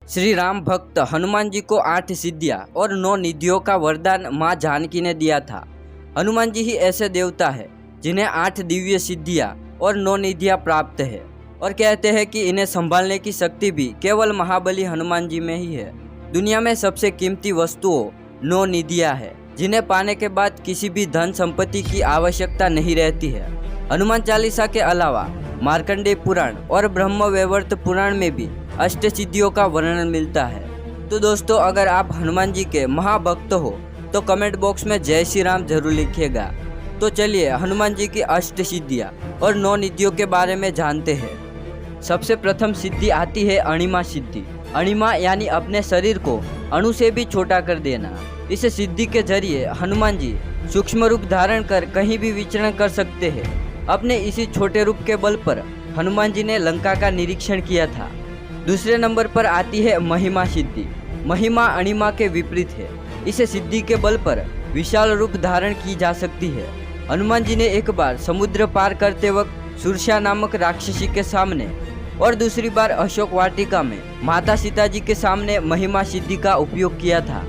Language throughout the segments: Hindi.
श्री राम भक्त हनुमान जी को 8 सिद्धियाँ और 9 निधियों का वरदान माँ जानकी ने दिया था। हनुमान जी ही ऐसे देवता है जिन्हें 8 दिव्य सिद्धियाँ और 9 निधियाँ प्राप्त है और कहते हैं कि इन्हें संभालने की शक्ति भी केवल महाबली हनुमान जी में ही है। दुनिया में सबसे कीमती वस्तुओं 9 निधियाँ है जिन्हें पाने के बाद किसी भी धन संपत्ति की आवश्यकता नहीं रहती है। हनुमान चालीसा के अलावा मार्कंडेय पुराण और ब्रह्म वैवर्त पुराण में भी अष्ट सिद्धियों का वर्णन मिलता है। तो दोस्तों, अगर आप हनुमान जी के महाभक्त हो तो कमेंट बॉक्स में जय श्री राम जरूर लिखिएगा। तो चलिए हनुमान जी की अष्ट सिद्धियाँ और 9 निधियों के बारे में जानते हैं। सबसे प्रथम सिद्धि आती है अणिमा सिद्धि। अणिमा यानी अपने शरीर को अणु से भी छोटा कर देना। इस सिद्धि के जरिए हनुमान जी सूक्ष्म रूप धारण कर कहीं भी विचरण कर सकते हैं। अपने इसी छोटे रूप के बल पर हनुमान जी ने लंका का निरीक्षण किया था। दूसरे नंबर पर आती है महिमा सिद्धि। महिमा अणिमा के विपरीत है। इस सिद्धि के बल पर विशाल रूप धारण की जा सकती है। हनुमान जी ने एक बार समुद्र पार करते वक्त सुरसा नामक राक्षसी के सामने और दूसरी बार अशोक वाटिका में माता सीता जी के सामने महिमा सिद्धि का उपयोग किया था।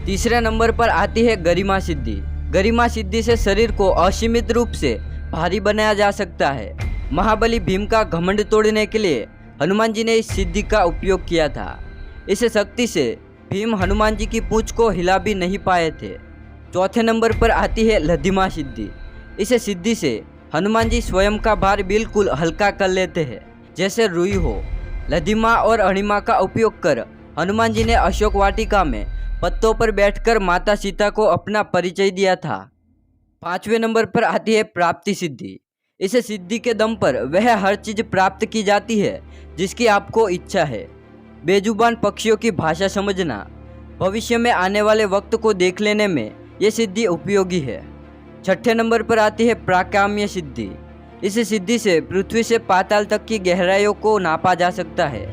तीसरे नंबर पर आती है गरिमा सिद्धि। गरिमा सिद्धि से शरीर को असीमित रूप से भारी बनाया जा सकता है। महाबली भीम का घमंड तोड़ने के लिए हनुमान जी ने इस सिद्धि का उपयोग किया था। इस शक्ति से भीम हनुमान जी की पूंछ को हिला भी नहीं पाए थे। चौथे नंबर पर आती है लधिमा सिद्धि। इस सिद्धि से हनुमान जी स्वयं का भार बिल्कुल हल्का कर लेते हैं, जैसे रुई हो। लधिमा और अणिमा का उपयोग कर हनुमान जी ने अशोक वाटिका में पत्तों पर बैठकर माता सीता को अपना परिचय दिया था। पांचवें नंबर पर आती है प्राप्ति सिद्धि। इस सिद्धि के दम पर वह हर चीज प्राप्त की जाती है जिसकी आपको इच्छा है। बेजुबान पक्षियों की भाषा समझना, भविष्य में आने वाले वक्त को देख लेने में यह सिद्धि उपयोगी है। छठे नंबर पर आती है प्राकाम्य सिद्धि। इस सिद्धि से पृथ्वी से पाताल तक की गहराइयों को नापा जा सकता है।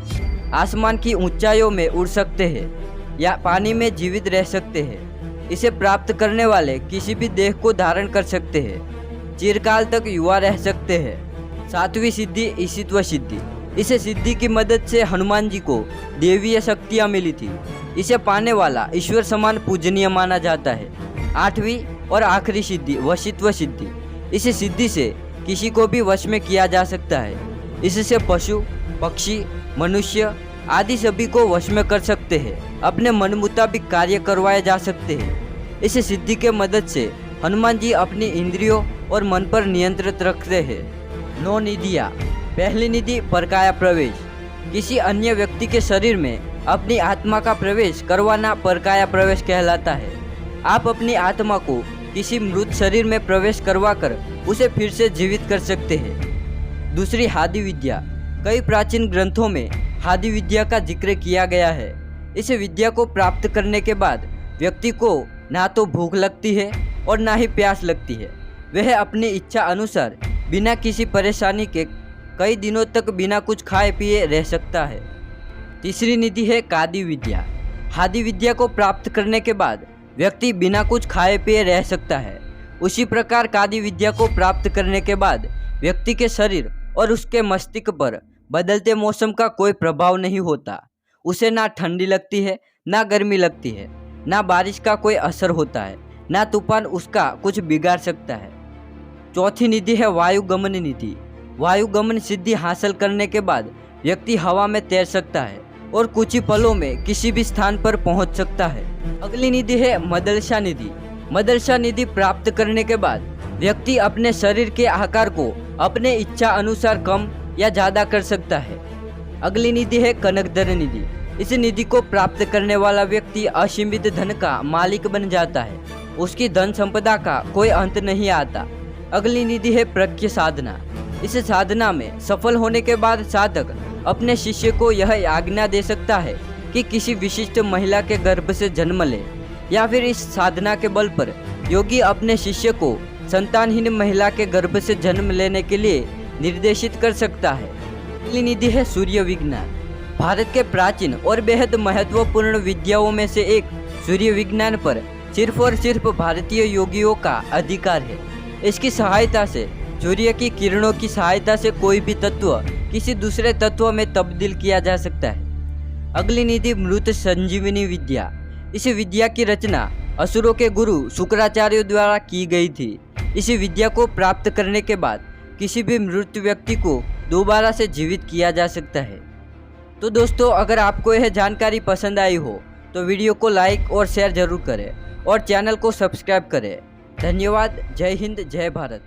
आसमान की ऊंचाइयों में उड़ सकते हैं या पानी में जीवित रह सकते हैं। इसे प्राप्त करने वाले किसी भी देह को धारण कर सकते हैं, चिरकाल तक युवा रह सकते हैं। सातवीं सिद्धि ईशित्व सिद्धि। इस सिद्धि की मदद से हनुमान जी को देवीय शक्तियाँ मिली थी। इसे पाने वाला ईश्वर समान पूजनीय माना जाता है। आठवीं और आखिरी सिद्धि वशित्व सिद्धि। इस सिद्धि से किसी को भी वश में किया जा सकता है। इससे पशु, पक्षी, मनुष्य आदि सभी को वश में कर सकते हैं। अपने मन मुताबिक कार्य करवाए जा सकते हैं। इस सिद्धि के मदद से हनुमान जी अपनी इंद्रियों और मन पर नियंत्रित रखते हैं। 9 निधियाँ। पहली निधि परकाया प्रवेश। किसी अन्य व्यक्ति के शरीर में अपनी आत्मा का प्रवेश करवाना परकाया प्रवेश कहलाता है। आप अपनी आत्मा को किसी मृत शरीर में प्रवेश करवाकर उसे फिर से जीवित कर सकते हैं। दूसरी हादि विद्या। कई प्राचीन ग्रंथों में हादि विद्या का जिक्र किया गया है। इस विद्या को प्राप्त करने के बाद व्यक्ति को ना तो भूख लगती है और ना ही प्यास लगती है। वह अपनी इच्छा अनुसार बिना किसी परेशानी के कई दिनों तक बिना कुछ खाए पिए रह सकता है। तीसरी निधि है कादि विद्या। हादि विद्या को प्राप्त करने के बाद व्यक्ति बिना कुछ खाए पिए रह सकता है। उसी प्रकार कादि विद्या को प्राप्त करने के बाद व्यक्ति के शरीर और उसके मस्तिष्क पर बदलते मौसम का कोई प्रभाव नहीं होता। उसे ना ठंडी लगती है, ना गर्मी लगती है, ना बारिश का कोई असर होता है, ना तूफान उसका कुछ बिगाड़ सकता है। चौथी निधि है वायुगमन निधि। वायुगमन सिद्धि हासिल करने के बाद व्यक्ति हवा में तैर सकता है और कुछ ही पलों में किसी भी स्थान पर पहुंच सकता है। अगली निधि है मदरसा निधि। मदरसा निधि प्राप्त करने के बाद व्यक्ति अपने शरीर के आकार को अपने इच्छा अनुसार कम या ज़्यादा कर सकता है। अगली निधि है कनकधर निधि। इस निधि को प्राप्त करने वाला व्यक्ति असीमित धन का मालिक बन जाता है। उसकी धन संपदा का कोई अंत नहीं आता। अगली निधि है प्रज्ञ साधना। इस साधना में सफल होने के बाद साधक अपने शिष्य को यह आज्ञा दे सकता है कि किसी विशिष्ट महिला के गर्भ से जन्म ले, या फिर इस साधना के बल पर योगी अपने शिष्य को संतानहीन महिला के गर्भ से जन्म लेने के लिए निर्देशित कर सकता है। अगली निधि है सूर्य विज्ञान। भारत के प्राचीन और बेहद महत्वपूर्ण विद्याओं में से एक सूर्य विज्ञान पर सिर्फ और सिर्फ भारतीय योगियों का अधिकार है। इसकी सहायता से सूर्य की किरणों की सहायता से कोई भी तत्व किसी दूसरे तत्व में तब्दील किया जा सकता है। अगली निधि मृत संजीवनी विद्या। इस विद्या की रचना असुरों के गुरु शुक्राचार्य द्वारा की गई थी। इस विद्या को प्राप्त करने के बाद किसी भी मृत व्यक्ति को दोबारा से जीवित किया जा सकता है। तो दोस्तों, अगर आपको यह जानकारी पसंद आई हो तो वीडियो को लाइक और शेयर जरूर करें और चैनल को सब्सक्राइब करें। धन्यवाद। जय हिंद, जय भारत।